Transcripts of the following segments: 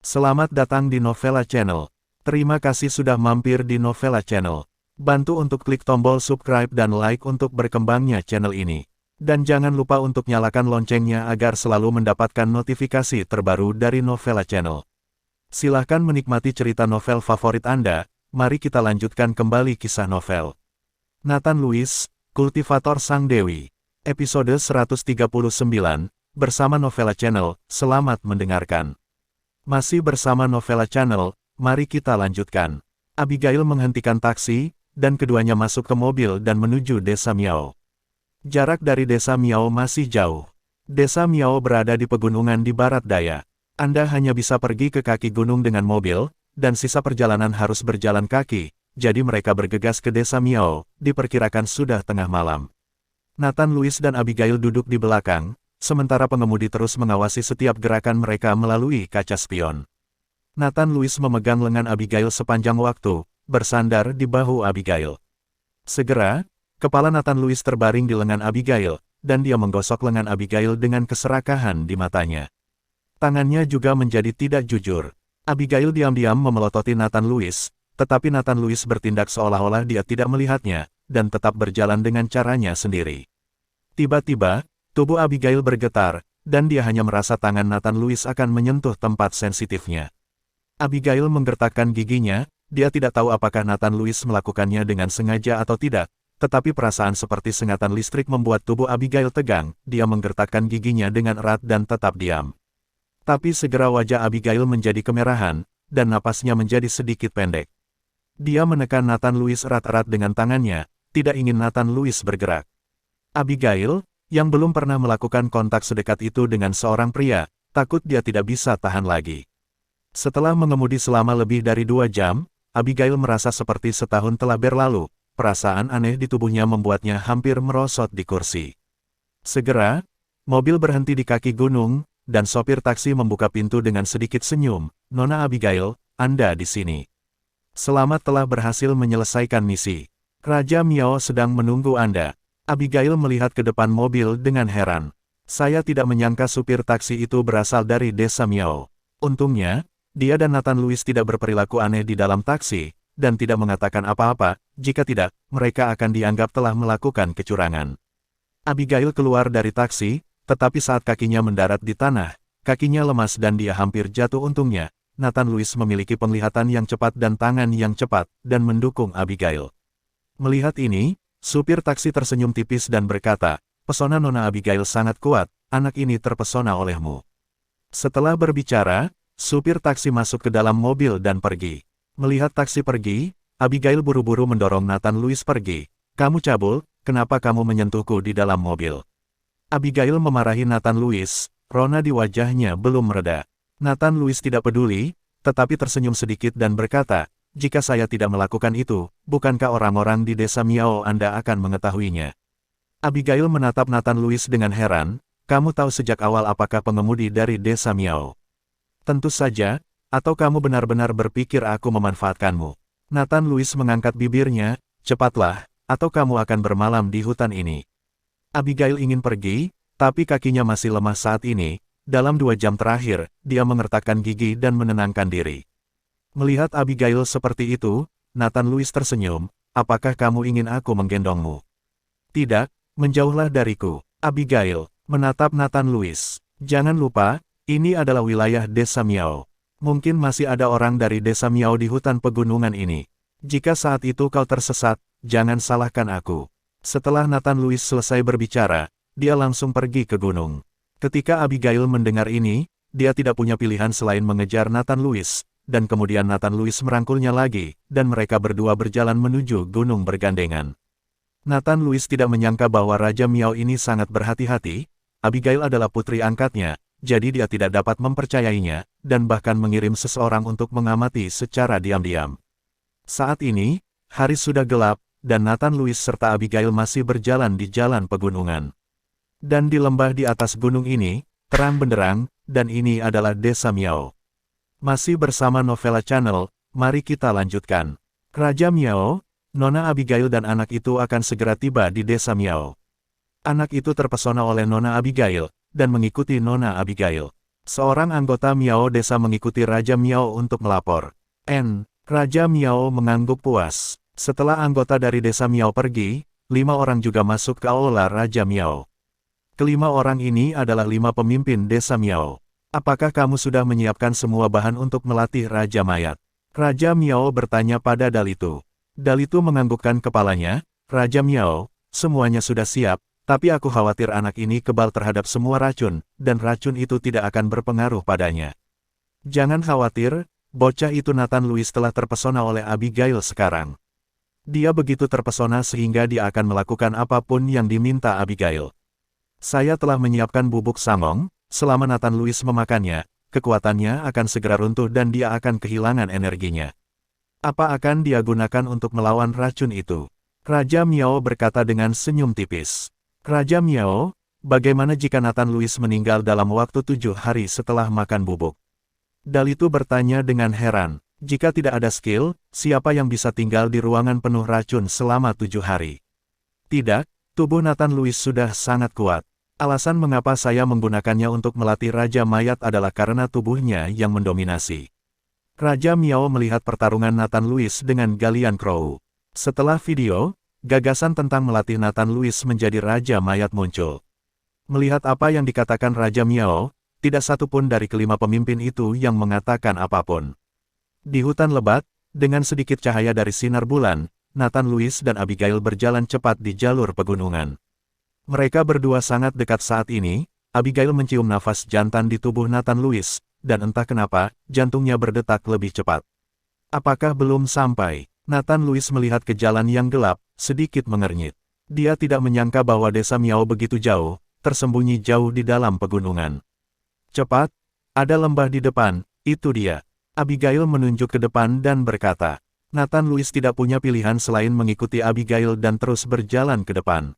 Selamat datang di Novella Channel. Terima kasih sudah mampir di Novella Channel. Bantu untuk klik tombol subscribe dan like untuk berkembangnya channel ini. Dan jangan lupa untuk nyalakan loncengnya agar selalu mendapatkan notifikasi terbaru dari Novella Channel. Silahkan menikmati cerita novel favorit Anda. Mari kita lanjutkan kembali kisah novel Nathan Lewis, Kultivator Sang Dewi. Episode 139, bersama Novella Channel. Selamat mendengarkan. Masih bersama Novella Channel, mari kita lanjutkan. Abigail menghentikan taksi, dan keduanya masuk ke mobil dan menuju Desa Miao. Jarak dari Desa Miao masih jauh. Desa Miao berada di pegunungan di barat daya. Anda hanya bisa pergi ke kaki gunung dengan mobil, dan sisa perjalanan harus berjalan kaki, jadi mereka bergegas ke Desa Miao, diperkirakan sudah tengah malam. Nathan Lewis dan Abigail duduk di belakang, sementara pengemudi terus mengawasi setiap gerakan mereka melalui kaca spion. Nathan Lewis memegang lengan Abigail sepanjang waktu, bersandar di bahu Abigail. Segera, kepala Nathan Lewis terbaring di lengan Abigail, dan dia menggosok lengan Abigail dengan keserakahan di matanya. Tangannya juga menjadi tidak jujur. Abigail diam-diam memelototi Nathan Lewis, tetapi Nathan Lewis bertindak seolah-olah dia tidak melihatnya, dan tetap berjalan dengan caranya sendiri. Tiba-tiba, tubuh Abigail bergetar, dan dia hanya merasa tangan Nathan Lewis akan menyentuh tempat sensitifnya. Abigail menggertakkan giginya, dia tidak tahu apakah Nathan Lewis melakukannya dengan sengaja atau tidak, tetapi perasaan seperti sengatan listrik membuat tubuh Abigail tegang, dia menggertakkan giginya dengan erat dan tetap diam. Tapi segera wajah Abigail menjadi kemerahan, dan napasnya menjadi sedikit pendek. Dia menekan Nathan Lewis erat-erat dengan tangannya, tidak ingin Nathan Lewis bergerak. Abigail, yang belum pernah melakukan kontak sedekat itu dengan seorang pria, takut dia tidak bisa tahan lagi. Setelah mengemudi selama lebih dari 2 jam, Abigail merasa seperti setahun telah berlalu, perasaan aneh di tubuhnya membuatnya hampir merosot di kursi. Segera, mobil berhenti di kaki gunung, dan sopir taksi membuka pintu dengan sedikit senyum. "Nona Abigail, Anda di sini. Selamat telah berhasil menyelesaikan misi. Raja Miao sedang menunggu Anda." Abigail melihat ke depan mobil dengan heran. "Saya tidak menyangka supir taksi itu berasal dari Desa Miao." Untungnya, dia dan Nathan Lewis tidak berperilaku aneh di dalam taksi, dan tidak mengatakan apa-apa, jika tidak, mereka akan dianggap telah melakukan kecurangan. Abigail keluar dari taksi, tetapi saat kakinya mendarat di tanah, kakinya lemas dan dia hampir jatuh. Untungnya, Nathan Lewis memiliki penglihatan yang cepat dan tangan yang cepat, dan mendukung Abigail. Melihat ini, supir taksi tersenyum tipis dan berkata, "Pesona Nona Abigail sangat kuat, anak ini terpesona olehmu." Setelah berbicara, supir taksi masuk ke dalam mobil dan pergi. Melihat taksi pergi, Abigail buru-buru mendorong Nathan Lewis pergi. "Kamu cabul, kenapa kamu menyentuhku di dalam mobil?" Abigail memarahi Nathan Lewis, rona di wajahnya belum mereda. Nathan Lewis tidak peduli, tetapi tersenyum sedikit dan berkata, "Jika saya tidak melakukan itu, bukankah orang-orang di Desa Miao Anda akan mengetahuinya?" Abigail menatap Nathan Lewis dengan heran, "Kamu tahu sejak awal apakah pengemudi dari Desa Miao?" "Tentu saja, atau kamu benar-benar berpikir aku memanfaatkanmu?" Nathan Lewis mengangkat bibirnya, "Cepatlah, atau kamu akan bermalam di hutan ini." Abigail ingin pergi, tapi kakinya masih lemah saat ini. Dalam 2 jam terakhir, dia mengertakkan gigi dan menenangkan diri. Melihat Abigail seperti itu, Nathan Lewis tersenyum, "Apakah kamu ingin aku menggendongmu?" "Tidak, menjauhlah dariku." Abigail menatap Nathan Lewis. "Jangan lupa, ini adalah wilayah Desa Miao. Mungkin masih ada orang dari Desa Miao di hutan pegunungan ini. Jika saat itu kau tersesat, jangan salahkan aku." Setelah Nathan Lewis selesai berbicara, dia langsung pergi ke gunung. Ketika Abigail mendengar ini, dia tidak punya pilihan selain mengejar Nathan Lewis, dan kemudian Nathan Lewis merangkulnya lagi, dan mereka berdua berjalan menuju gunung bergandengan. Nathan Lewis tidak menyangka bahwa Raja Miao ini sangat berhati-hati. Abigail adalah putri angkatnya, jadi dia tidak dapat mempercayainya, dan bahkan mengirim seseorang untuk mengamati secara diam-diam. Saat ini, hari sudah gelap, dan Nathan Lewis serta Abigail masih berjalan di jalan pegunungan. Dan di lembah di atas gunung ini, terang benderang, dan ini adalah Desa Miao. Masih bersama Novella Channel, mari kita lanjutkan. Raja Miao, Nona Abigail dan anak itu akan segera tiba di desa Miao. Anak itu terpesona oleh Nona Abigail, dan mengikuti Nona Abigail. Seorang anggota Miao desa mengikuti Raja Miao untuk melapor. Raja Miao mengangguk puas. Setelah anggota dari desa Miao pergi, 5 orang juga masuk ke aula Raja Miao. Kelima orang ini adalah 5 pemimpin desa Miao. Apakah kamu sudah menyiapkan semua bahan untuk melatih Raja Mayat? Raja Miao bertanya pada Dalitu. Dalitu menganggukkan kepalanya, Raja Miao, semuanya sudah siap, tapi aku khawatir anak ini kebal terhadap semua racun, dan racun itu tidak akan berpengaruh padanya. Jangan khawatir, bocah itu Nathan Louis telah terpesona oleh Abigail sekarang. Dia begitu terpesona sehingga dia akan melakukan apapun yang diminta Abigail. Saya telah menyiapkan bubuk sangong, selama Nathan Louis memakannya, kekuatannya akan segera runtuh dan dia akan kehilangan energinya. Apa akan dia gunakan untuk melawan racun itu? Raja Miao berkata dengan senyum tipis. Raja Miao, bagaimana jika Nathan Louis meninggal dalam waktu 7 hari setelah makan bubuk? Dalitu bertanya dengan heran. Jika tidak ada skill, siapa yang bisa tinggal di ruangan penuh racun selama 7 hari? Tidak, tubuh Nathan Louis sudah sangat kuat. Alasan mengapa saya menggunakannya untuk melatih Raja Mayat adalah karena tubuhnya yang mendominasi. Raja Miao melihat pertarungan Nathan Louis dengan Galian Crow. Setelah video, gagasan tentang melatih Nathan Louis menjadi Raja Mayat muncul. Melihat apa yang dikatakan Raja Miao, tidak satu pun dari kelima pemimpin itu yang mengatakan apapun. Di hutan lebat, dengan sedikit cahaya dari sinar bulan, Nathan Louis dan Abigail berjalan cepat di jalur pegunungan. Mereka berdua sangat dekat saat ini. Abigail mencium nafas jantan di tubuh Nathan Louis, dan entah kenapa, jantungnya berdetak lebih cepat. Apakah belum sampai? Nathan Louis melihat ke jalan yang gelap, sedikit mengernyit. Dia tidak menyangka bahwa desa Miao begitu jauh, tersembunyi jauh di dalam pegunungan. Cepat, ada lembah di depan, itu dia. Abigail menunjuk ke depan dan berkata. Nathan Louis tidak punya pilihan selain mengikuti Abigail dan terus berjalan ke depan.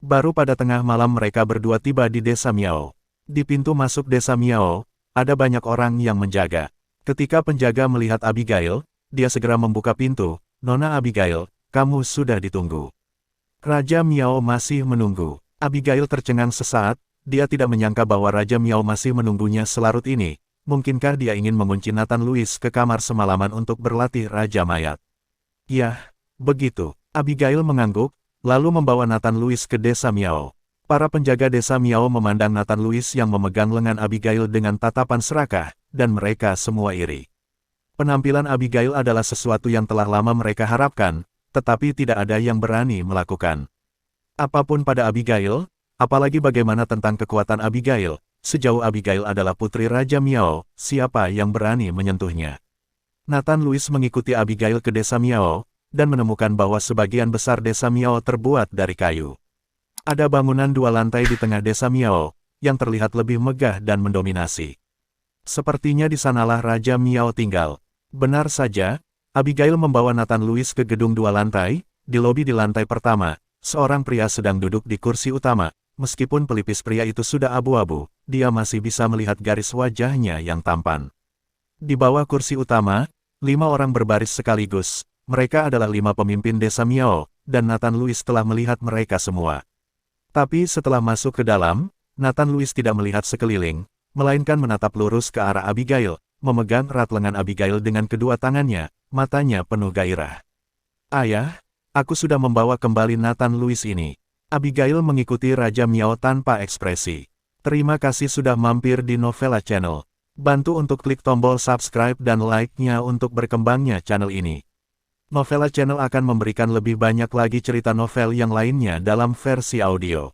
Baru pada tengah malam mereka berdua tiba di desa Miao. Di pintu masuk desa Miao, ada banyak orang yang menjaga. Ketika penjaga melihat Abigail, dia segera membuka pintu. Nona Abigail, kamu sudah ditunggu. Raja Miao masih menunggu. Abigail tercengang sesaat, dia tidak menyangka bahwa Raja Miao masih menunggunya selarut ini. Mungkinkah dia ingin mengunci Nathan Louis ke kamar semalaman untuk berlatih Raja Mayat? Yah, begitu. Abigail mengangguk, lalu membawa Nathan Louis ke desa Miao. Para penjaga desa Miao memandang Nathan Louis yang memegang lengan Abigail dengan tatapan serakah, dan mereka semua iri. Penampilan Abigail adalah sesuatu yang telah lama mereka harapkan, tetapi tidak ada yang berani melakukan. Apapun pada Abigail, apalagi bagaimana tentang kekuatan Abigail, sejauh Abigail adalah putri Raja Miao, siapa yang berani menyentuhnya? Nathan Louis mengikuti Abigail ke desa Miao, dan menemukan bahwa sebagian besar desa Miao terbuat dari kayu. Ada bangunan 2 lantai di tengah desa Miao, yang terlihat lebih megah dan mendominasi. Sepertinya di sanalah Raja Miao tinggal. Benar saja, Abigail membawa Nathan Louis ke gedung 2 lantai. Di lobi di lantai pertama, seorang pria sedang duduk di kursi utama. Meskipun pelipis pria itu sudah abu-abu, dia masih bisa melihat garis wajahnya yang tampan. Di bawah kursi utama, 5 orang berbaris sekaligus. Mereka adalah 5 pemimpin desa Miao, dan Nathan Louis telah melihat mereka semua. Tapi setelah masuk ke dalam, Nathan Louis tidak melihat sekeliling, melainkan menatap lurus ke arah Abigail, memegang erat lengan Abigail dengan kedua tangannya, matanya penuh gairah. Ayah, aku sudah membawa kembali Nathan Louis ini. Abigail mengikuti Raja Miao tanpa ekspresi. Terima kasih sudah mampir di Novella Channel. Bantu untuk klik tombol subscribe dan like-nya untuk berkembangnya channel ini. Novella Channel akan memberikan lebih banyak lagi cerita novel yang lainnya dalam versi audio.